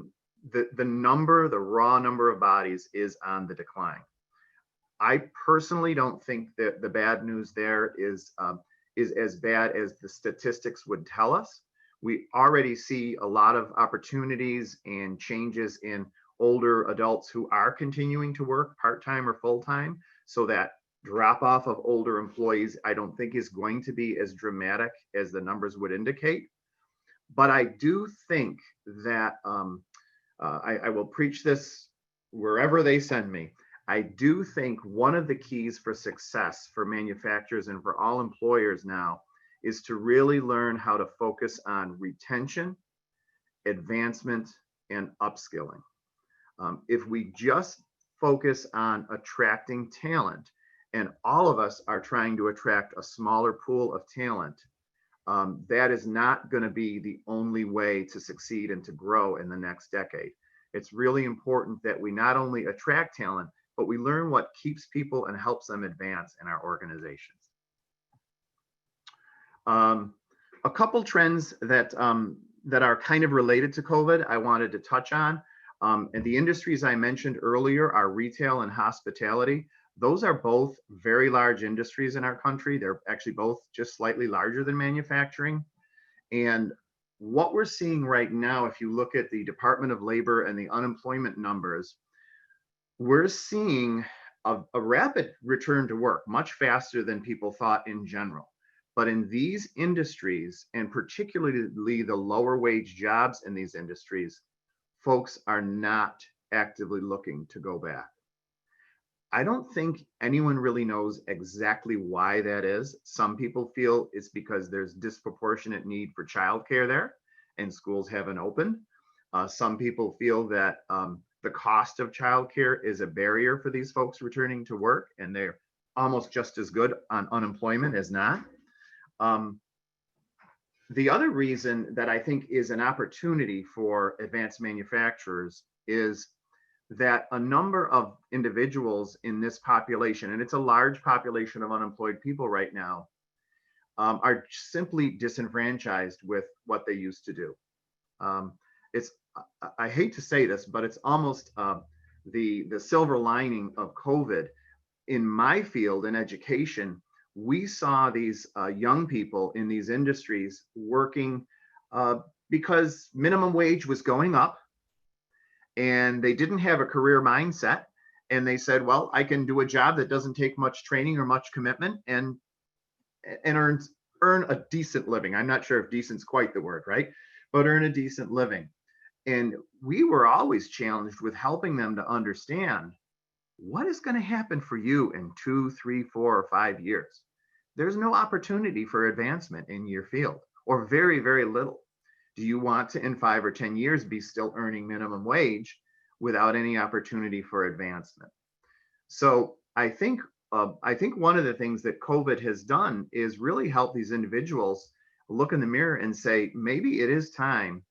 S6: raw number of bodies is on the decline. I personally don't think that the bad news there is as bad as the statistics would tell us. We already see a lot of opportunities and changes in older adults who are continuing to work part-time or full-time. So that drop off of older employees, I don't think is going to be as dramatic as the numbers would indicate. But I do think that I will preach this wherever they send me. I do think one of the keys for success for manufacturers and for all employers now is to really learn how to focus on retention, advancement, and upskilling. If we just focus on attracting talent, and all of us are trying to attract a smaller pool of talent, that is not going to be the only way to succeed and to grow in the next decade. It's really important that we not only attract talent, but we learn what keeps people and helps them advance in our organizations. A couple trends that are kind of related to COVID I wanted to touch on. And the industries I mentioned earlier are retail and hospitality. Those are both very large industries in our country. They're actually both just slightly larger than manufacturing. And what we're seeing right now, if you look at the Department of Labor and the unemployment numbers, we're seeing a rapid return to work, much faster than people thought in general. But in these industries, and particularly the lower wage jobs in these industries, folks are not actively looking to go back. I don't think anyone really knows exactly why that is. Some people feel it's because there's disproportionate need for childcare there and schools haven't opened. Some people feel that the cost of childcare is a barrier for these folks returning to work, and they're almost just as good on unemployment as not. The other reason that I think is an opportunity for advanced manufacturers is that a number of individuals in this population, and it's a large population of unemployed people right now, are simply disenfranchised with what they used to do. It's, I hate to say this, but it's almost the silver lining of COVID. In my field in education, we saw these young people in these industries working because minimum wage was going up and they didn't have a career mindset. And they said, well, I can do a job that doesn't take much training or much commitment and earn a decent living. I'm not sure if decent's quite the word, right? But earn a decent living. And we were always challenged with helping them to understand what is going to happen for you in 2, 3, 4, or 5 years. There's no opportunity for advancement in your field, or very, very little. Do you want to, in 5 or 10 years, be still earning minimum wage without any opportunity for advancement? So I think one of the things that COVID has done is really help these individuals look in the mirror and say, maybe it is time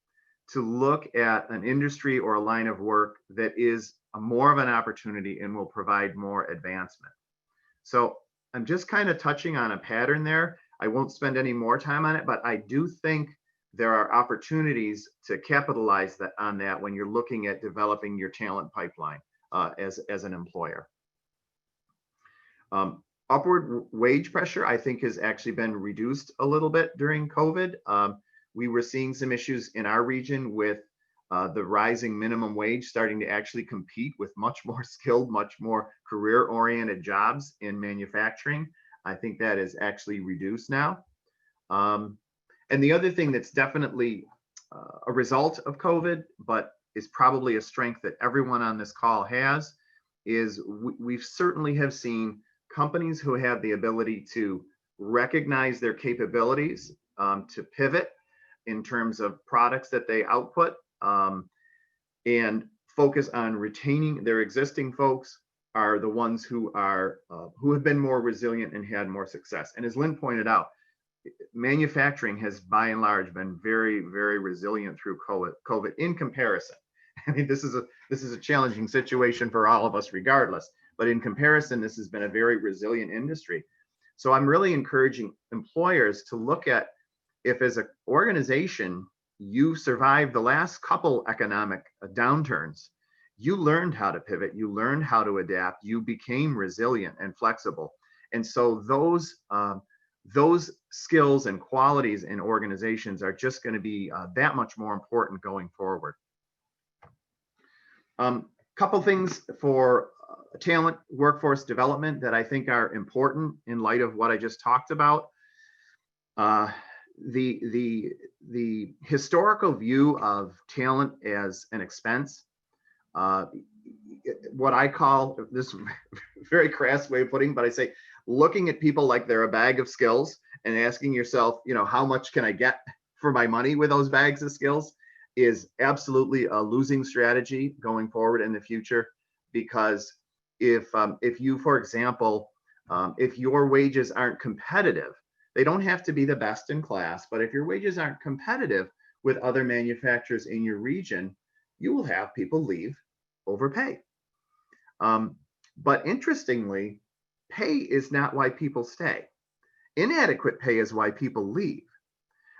S6: to look at an industry or a line of work that is more of an opportunity and will provide more advancement. So I'm just kind of touching on a pattern there. I won't spend any more time on it, but I do think there are opportunities to capitalize on that when you're looking at developing your talent pipeline as an employer. Upward wage pressure, I think, has actually been reduced a little bit during COVID. We were seeing some issues in our region with the rising minimum wage starting to actually compete with much more skilled, much more career-oriented jobs in manufacturing. I think that is actually reduced now. And the other thing that's definitely a result of COVID, but is probably a strength that everyone on this call has, is we've certainly have seen companies who have the ability to recognize their capabilities, to pivot in terms of products that they output, and focus on retaining their existing folks, are the ones who have been more resilient and had more success. And as Lynn pointed out, manufacturing has by and large been very, very resilient through COVID in comparison. I mean, this is a challenging situation for all of us regardless, but in comparison, this has been a very resilient industry. So I'm really encouraging employers to look at, if as an organization, you survived the last couple economic downturns, you learned how to pivot, you learned how to adapt, you became resilient and flexible. And so those skills and qualities in organizations are just going to be that much more important going forward. Couple things for talent workforce development that I think are important in light of what I just talked about. The historical view of talent as an expense, what I call, this very crass way of putting, but I say, looking at people like they're a bag of skills and asking yourself, how much can I get for my money with those bags of skills, is absolutely a losing strategy going forward in the future. Because if you, for example, if your wages aren't competitive, they don't have to be the best in class, but if your wages aren't competitive with other manufacturers in your region, you will have people leave over pay. But interestingly, pay is not why people stay. Inadequate pay is why people leave.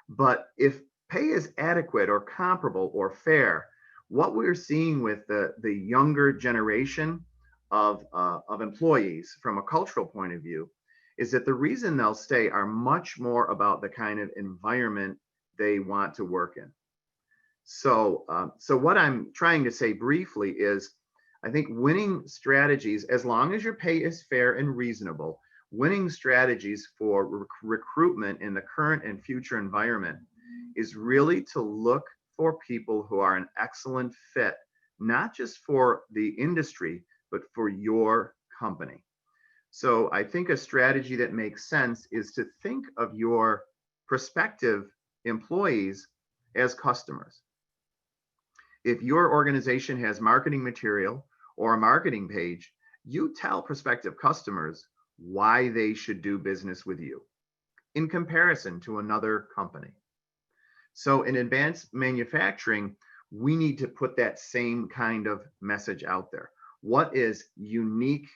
S6: But if pay is adequate or comparable or fair, what we're seeing with the younger generation of employees from a cultural point of view is that the reason they'll stay are much more about the kind of environment they want to work in. So what I'm trying to say briefly is, I think winning strategies, as long as your pay is fair and reasonable, winning strategies for recruitment in the current and future environment is really to look for people who are an excellent fit, not just for the industry, but for your company. So I think a strategy that makes sense is to think of your prospective employees as customers. If your organization has marketing material or a marketing page, you tell prospective customers why they should do business with you in comparison to another company. So in advanced manufacturing, we need to put that same kind of message out there. What is unique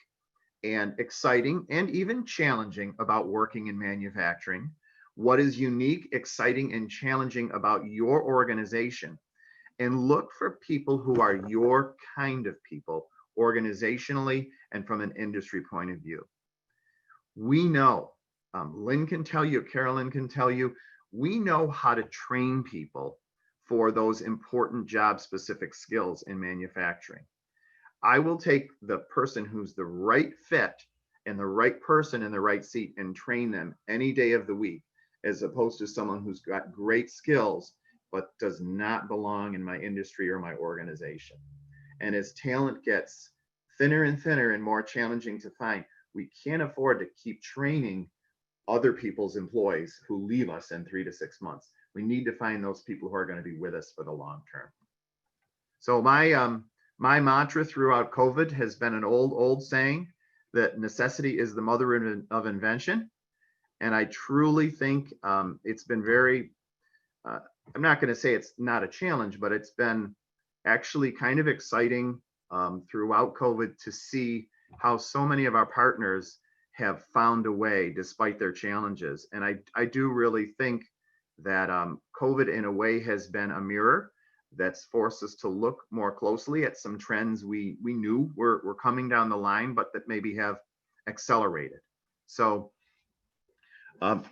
S6: and exciting and even challenging about working in manufacturing? What is unique, exciting, and challenging about your organization? And look for people who are your kind of people, organizationally and from an industry point of view. We know, Lynn can tell you, Carolyn can tell you, we know how to train people for those important job-specific skills in manufacturing. I will take the person who's the right fit and the right person in the right seat and train them any day of the week, as opposed to someone who's got great skills but does not belong in my industry or my organization. And as talent gets thinner and thinner and more challenging to find, we can't afford to keep training other people's employees who leave us in 3 to 6 months. We need to find those people who are going to be with us for the long term. So my mantra throughout COVID has been an old saying that necessity is the mother of invention. And I truly think it's been very, I'm not going to say it's not a challenge, but it's been actually kind of exciting throughout COVID to see how so many of our partners have found a way despite their challenges. And I do really think that COVID in a way has been a mirror that's forced us to look more closely at some trends we knew were coming down the line, but that maybe have accelerated. So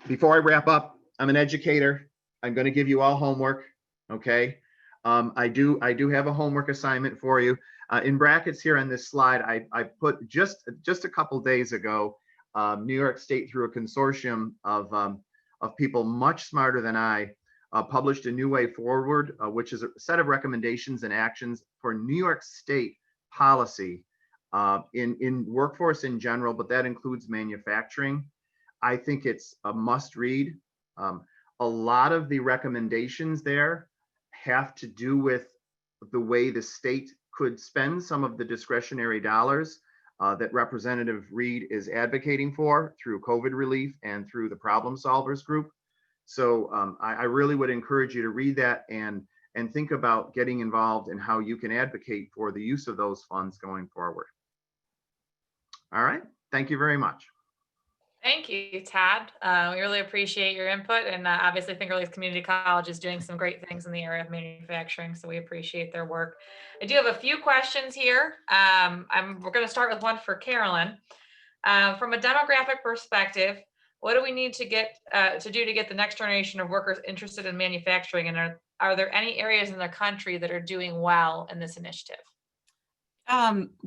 S6: before I wrap up, I'm an educator. I'm going to give you all homework. Okay. I do have a homework assignment for you. In brackets here on this slide, I put just a couple days ago, New York State, through a consortium of people much smarter than I, published a new way forward, which is a set of recommendations and actions for New York State policy in workforce in general, but that includes manufacturing. I think it's a must read. A lot of the recommendations there have to do with the way the state could spend some of the discretionary dollars that Representative Reed is advocating for through COVID relief and through the Problem Solvers Group. So I really would encourage you to read that and think about getting involved in how you can advocate for the use of those funds going forward. All right, thank you very much.
S1: Thank you, Todd. We really appreciate your input, and obviously Finger Lakes Community College is doing some great things in the area of manufacturing, so we appreciate their work. I do have a few questions here. We're going to start with one for Carolyn. From a demographic perspective, what do we need to get to get the next generation of workers interested in manufacturing, and are there any areas in the country that are doing well in this initiative?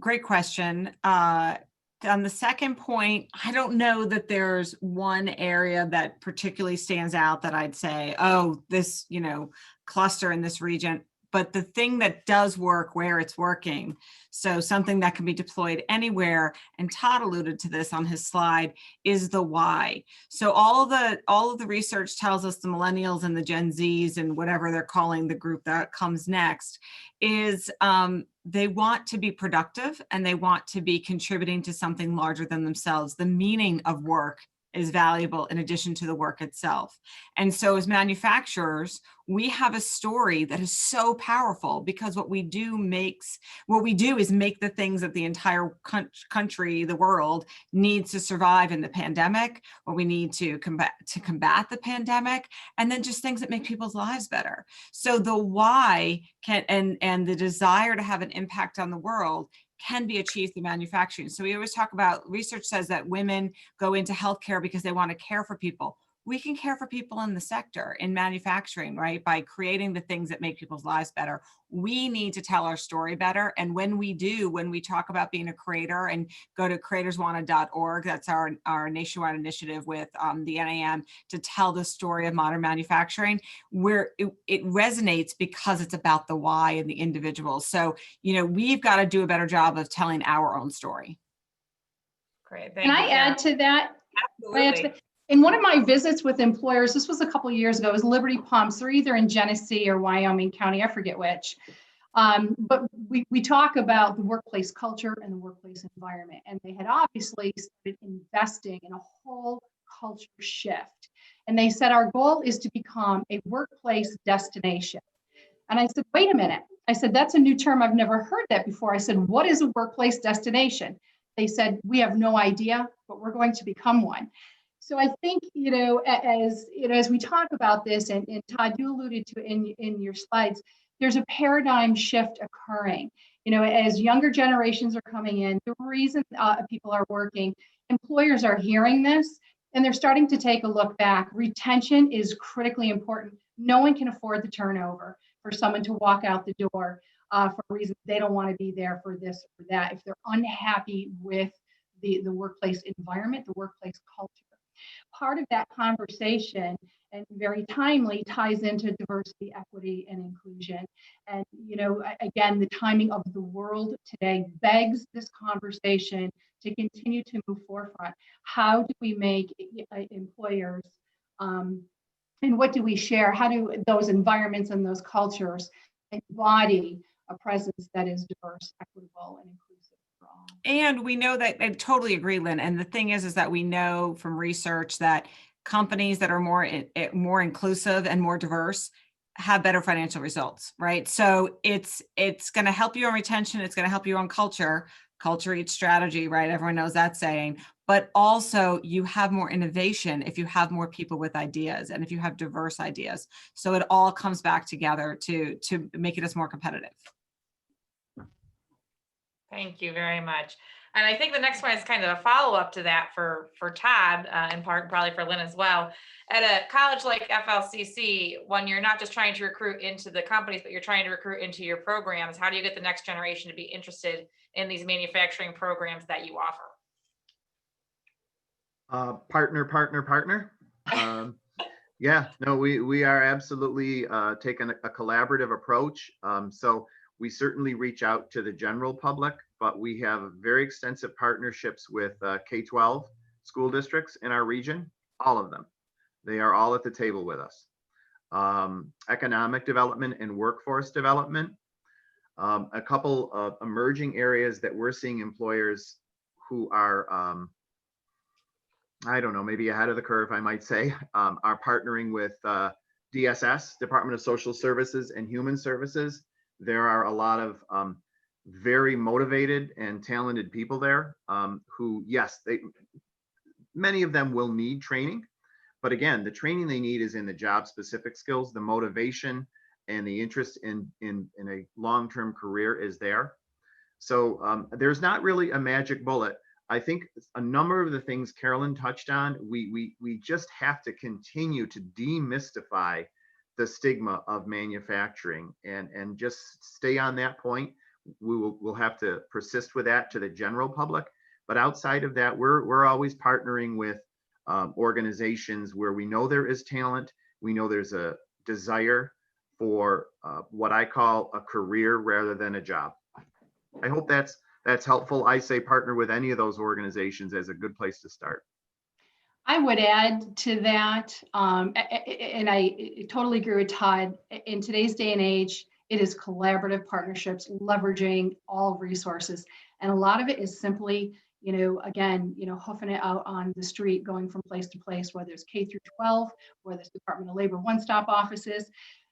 S4: Great question. On the second point, I don't know that there's one area that particularly stands out that I'd say, oh, this, cluster in this region. But the thing that does work where it's working, so something that can be deployed anywhere, and Todd alluded to this on his slide, is the why. So all of the research tells us the millennials and the Gen Zs and whatever they're calling the group that comes next is they want to be productive and they want to be contributing to something larger than themselves. The meaning of work is valuable in addition to the work itself. And so as manufacturers, we have a story that is so powerful because what we do is make the things that the entire country, the world needs to survive in the pandemic, what we need to combat the pandemic, and then just things that make people's lives better. So the why and the desire to have an impact on the world can be achieved through manufacturing. So we always talk about, research says that women go into healthcare because they want to care for people. We can care for people in the sector, in manufacturing, right? By creating the things that make people's lives better. We need to tell our story better. And when we talk about being a creator, and go to creatorswanted.org, that's our nationwide initiative with the NAM to tell the story of modern manufacturing, where it resonates because it's about the why and the individual. So, we've got to do a better job of telling our own story.
S1: Great.
S5: Can I add to that?
S1: Absolutely.
S5: In one of my visits with employers, this was a couple of years ago, it was Liberty Pumps. They're either in Genesee or Wyoming County, I forget which. But we talk about the workplace culture and the workplace environment, and they had obviously started investing in a whole culture shift. And they said, our goal is to become a workplace destination. And I said, wait a minute. I said, that's a new term. I've never heard that before. I said, what is a workplace destination? They said, we have no idea, but we're going to become one. So I think, as we talk about this, and Todd, you alluded to in your slides, there's a paradigm shift occurring. As younger generations are coming in, the reason people are working, employers are hearing this, and they're starting to take a look back. Retention is critically important. No one can afford the turnover for someone to walk out the door for a reason they don't want to be there for this or that. If they're unhappy with the workplace environment, the workplace culture. Part of that conversation, and very timely, ties into diversity, equity, and inclusion. And, again, the timing of the world today begs this conversation to continue to move forefront. How do we make employers, and what do we share? How do those environments and those cultures embody a presence that is diverse, equitable, and inclusive for all?
S4: And we know that, I totally agree, Lynn. And the thing is that we know from research that companies that are more inclusive and more diverse have better financial results, right? So it's going to help you on retention. It's going to help you on culture. Culture eats strategy, right? Everyone knows that saying. But also you have more innovation if you have more people with ideas and if you have diverse ideas. So it all comes back together to make it as more competitive.
S1: Thank you very much. And I think the next one is kind of a follow-up to that for Todd, in part, probably for Lynn as well. At a college like FLCC, when you're not just trying to recruit into the companies, but you're trying to recruit into your programs, how do you get the next generation to be interested in these manufacturing programs that you offer?
S6: Partner. Yeah, no, we are absolutely taking a collaborative approach. So we certainly reach out to the general public, but we have very extensive partnerships with K-12 school districts in our region, all of them. They are all at the table with us. Economic development and workforce development. A couple of emerging areas that we're seeing employers who are, I don't know, maybe ahead of the curve, I might say, are partnering with DSS, Department of Social Services and Human Services. There are a lot of very motivated and talented people there who, yes, many of them will need training. But again, the training they need is in the job specific skills, the motivation and the interest in a long-term career is there. So there's not really a magic bullet. I think a number of the things Carolyn touched on, we just have to continue to demystify the stigma of manufacturing and just stay on that point. We'll have to persist with that to the general public. But outside of that, we're always partnering with organizations where we know there is talent. We know there's a desire for what I call a career rather than a job. I hope that's helpful. I say partner with any of those organizations as a good place to start.
S5: I would add to that, and I totally agree with Todd. In today's day and age, it is collaborative partnerships, leveraging all resources. And a lot of it is simply, hoofing it out on the street, going from place to place, whether it's K through 12, whether it's Department of Labor one-stop offices.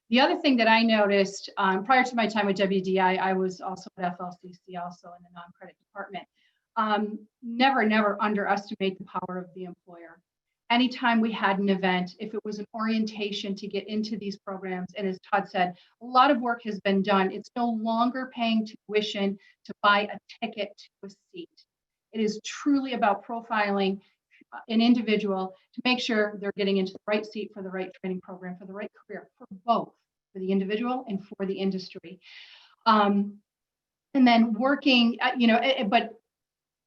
S5: The other thing that I noticed prior to my time with WDI, I was also at FLCC, also in the non-credit department. Never underestimate the power of the employer. Anytime we had an event, if it was an orientation to get into these programs, and as Todd said, a lot of work has been done. It's no longer paying tuition to buy a ticket to a seat. It is truly about profiling an individual to make sure they're getting into the right seat for the right training program, for the right career, for both, for the individual and for the industry. And then working, but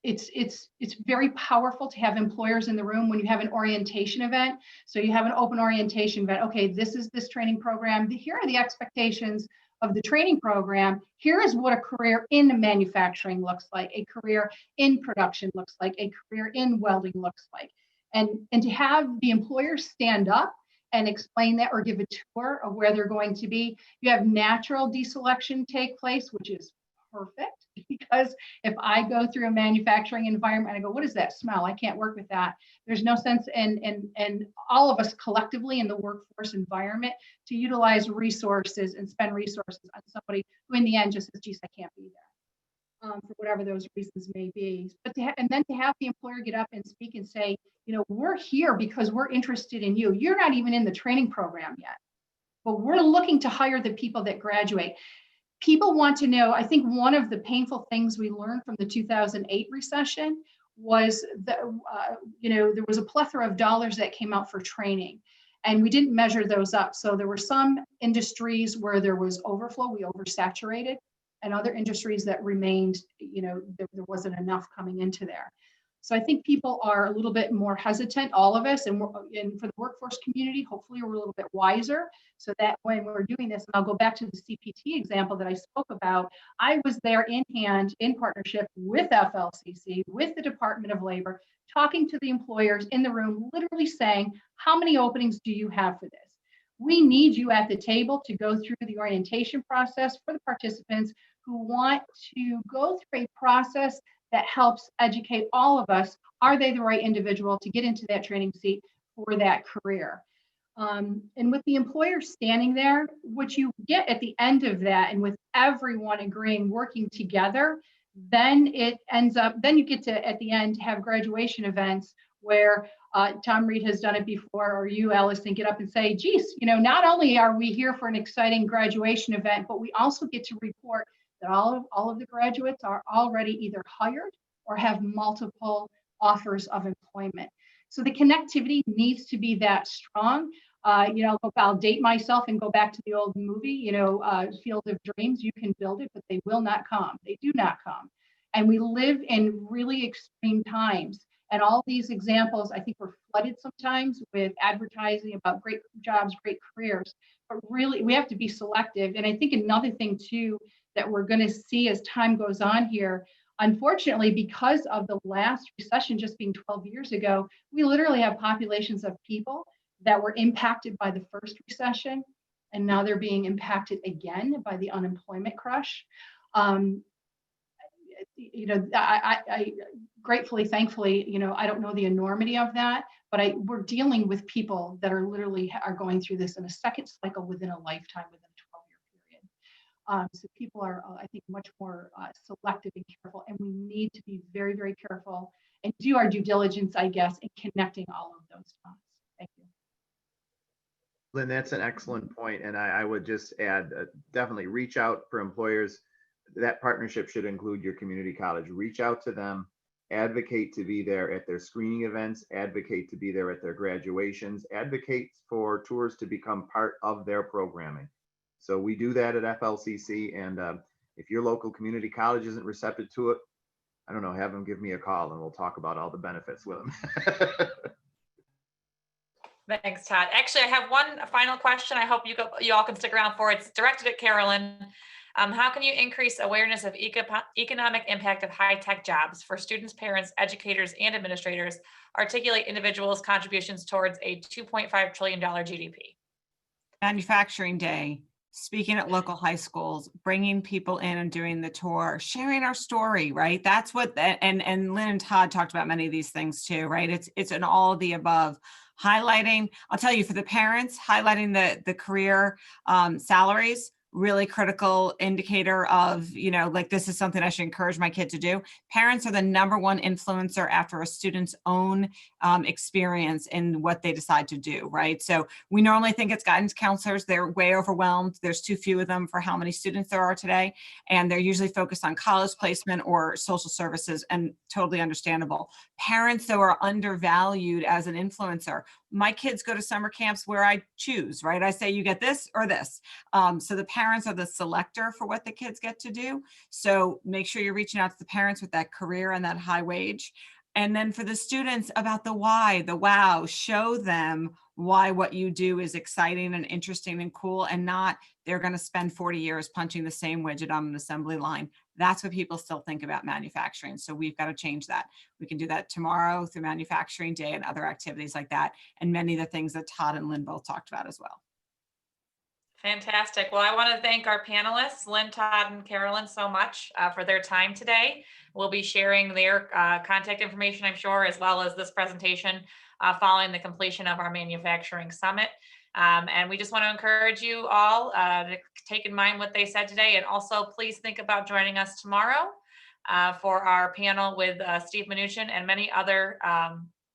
S5: it's very powerful to have employers in the room when you have an orientation event. So you have an open orientation event. Okay, this is this training program. Here are the expectations of the training program, here is what a career in manufacturing looks like, a career in production looks like, a career in welding looks like. And to have the employers stand up and explain that or give a tour of where they're going to be. You have natural deselection take place, which is perfect, because if I go through a manufacturing environment and I go, what is that smell? I can't work with that. There's no sense in all of us collectively in the workforce environment to utilize resources and spend resources on somebody who in the end just says, geez, I can't be there. For whatever those reasons may be. But and then to have the employer get up and speak and say, you know, we're here because we're interested in you. You're not even in the training program yet, but we're looking to hire the people that graduate. People want to know, I think one of the painful things we learned from the 2008 recession was that, you know, there was a plethora of dollars that came out for training and we didn't measure those up. So there were some industries where there was overflow, we oversaturated, and other industries that remained, you know, there wasn't enough coming into there. So I think people are a little bit more hesitant, all of us, and for the workforce community, hopefully we're a little bit wiser so that when we're doing this, and I'll go back to the CPT example that I spoke about, I was there in hand, in partnership with FLCC, with the Department of Labor, talking to the employers in the room, literally saying, how many openings do you have for this? We need you at the table to go through the orientation process for the participants who want to go through a process that helps educate all of us. Are they the right individual to get into that training seat for that career? And with the employer standing there, what you get at the end of that, and with everyone agreeing, working together, then it ends up, then you get to, at the end, have graduation events where Tom Reed has done it before, or you, Allison, get up and say, geez, you know, not only are we here for an exciting graduation event, but we also get to report that all of the graduates are already either hired or have multiple offers of employment. So the connectivity needs to be that strong. You know, I'll date myself and go back to the old movie, you know, Field of Dreams. You can build it, but they will not come. They do not come. And we live in really extreme times. And all these examples, I think, we're flooded sometimes with advertising about great jobs, great careers. But really, we have to be selective. And I think another thing, too, that we're going to see as time goes on here, unfortunately, because of the last recession just being 12 years ago, we literally have populations of people that were impacted by the first recession, and now they're being impacted again by the unemployment crush. You know, I gratefully, thankfully, you know, I don't know the enormity of that, but we're dealing with people that are literally going through this in a second cycle within a lifetime, within a 12-year period. So people are, I think, much more selective and careful, and we need to be very, very careful and do our due diligence, I guess, in connecting all of those dots. Thank you.
S6: Lynn, that's an excellent point. And I would just add, definitely reach out for employers. That partnership should include your community college. Reach out to them, advocate to be there at their screening events, advocate to be there at their graduations, advocate for tours to become part of their programming. So we do that at FLCC. And if your local community college isn't receptive to it, I don't know, have them give me a call and we'll talk about all the benefits with them.
S1: Thanks, Todd. Actually, I have one final question. I hope you all can stick around for it. It's directed at Carolyn. How can you increase awareness of economic impact of high-tech jobs for students, parents, educators, and administrators? Articulate individuals' contributions towards a $2.5 trillion GDP.
S4: Manufacturing Day, speaking at local high schools, bringing people in and doing the tour, sharing our story, right? That's what, and Lynn and Todd talked about many of these things too, right? It's an all of the above. Highlighting, I'll tell you, for the parents, highlighting the career salaries, really critical indicator of, you know, like, this is something I should encourage my kid to do. Parents are the #1 influencer after a student's own experience in what they decide to do, right? So we normally think it's guidance counselors. They're way overwhelmed. There's too few of them for how many students there are today. And they're usually focused on college placement or social services, and totally understandable. Parents, though, are undervalued as an influencer. My kids go to summer camps where I choose, right? I say, you get this or this. So the parents are the selector for what the kids get to do. So make sure you're reaching out to the parents with that career and that high wage. And then for the students, about the why, the wow, show them why what you do is exciting and interesting and cool, and not they're going to spend 40 years punching the same widget on an assembly line. That's what people still think about manufacturing. So we've got to change that. We can do that tomorrow through Manufacturing Day and other activities like that, and many of the things that Todd and Lynn both talked about as well.
S1: Fantastic. Well, I want to thank our panelists, Lynn, Todd, and Carolyn, so much for their time today. We'll be sharing their contact information, I'm sure, as well as this presentation following the completion of our manufacturing summit. And we just want to encourage you all to take in mind what they said today. And also, please think about joining us tomorrow for our panel with Steve Mnuchin and many other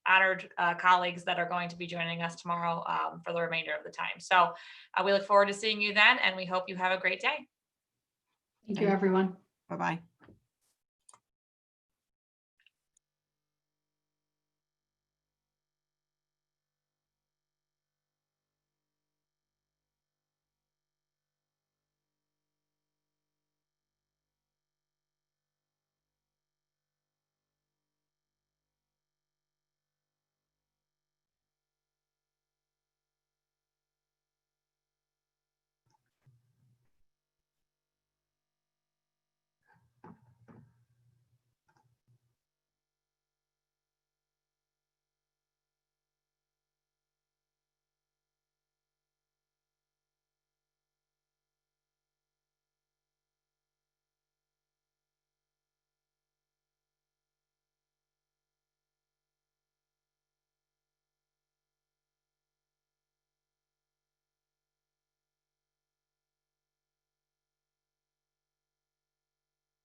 S1: honored colleagues that are going to be joining us tomorrow for the remainder of the time. So we look forward to seeing you then, and we hope you have a great day.
S5: Thank you, everyone.
S4: Bye-bye.